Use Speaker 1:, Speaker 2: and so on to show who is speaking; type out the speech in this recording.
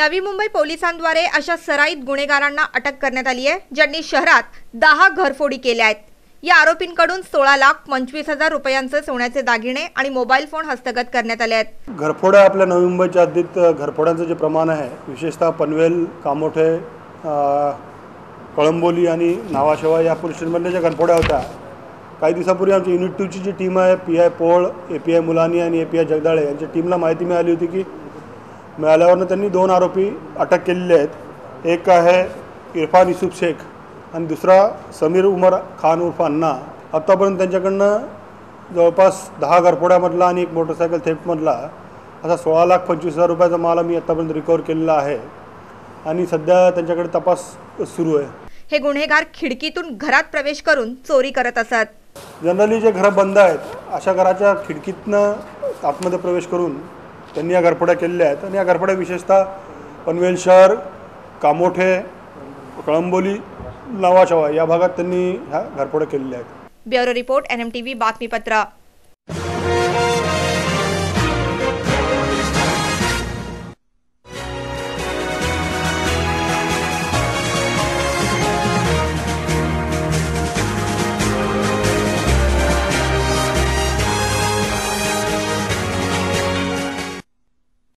Speaker 1: नवी मुंबई पोलिसांद्वारे अशा सराईत गुन्हेगारांना अटक करण्यात आली आहे, ज्यांनी शहरात 10 घरफोडी केल्या आहेत। या आरोपींकडून 16,25,000 रुपयांचे सोन्याचे दागिने आणि मोबाईल फोन हस्तगत करण्यात आले आहेत।
Speaker 2: घरफोड्या आपल्या नवी मुंबईच्या हद्दीत घरफोड्यांचं जे प्रमाण आहे, विशेषतः पनवेल, कामोठे, कळंबोली आणि नावाशेवा या पोलीस स्टेशनमधल्या ज्या घरफोड्या होत्या, काही दिवसापूर्वी आमची युनिट 2 ची जी टीम आहे, PI पोळ, API मुलानी आणि API जगदाळे यांच्या टीमला माहिती मिळाली होती की मिळाल्यावरनं त्यांनी 2 आरोपी अटक केलेले आहेत। एक आहे इरफान युसुफ शेख आणि दुसरा समीर उमर खान उर्फ अन्ना। आत्तापर्यंत त्यांच्याकडनं जवळपास 10 घरफोड्यामधला आणि एक मोटरसायकल थेफ्टमधला असा 16,25,000 रुपयाचा माल आम्ही आत्तापर्यंत रिकवर केलेला आहे आणि सध्या त्यांच्याकडे तपास सुरू आहे।
Speaker 1: हे गुन्हेगार खिडकीतून घरात प्रवेश करून चोरी करत असत।
Speaker 2: जनरली जे घरं बंद आहेत, अशा घराच्या खिडकीतनं आतमध्ये प्रवेश करून त्यांनी या घरफोड्या केलेल्या आहेत आणि या घरफोड्या विशेषतः पनवेल शहर, कामोठे, कळंबोली, नावाशेवा या भागात त्यांनी ह्या घरफोड्या केलेल्या आहेत।
Speaker 1: ब्युरो रिपोर्ट NMTV बातमीपत्र।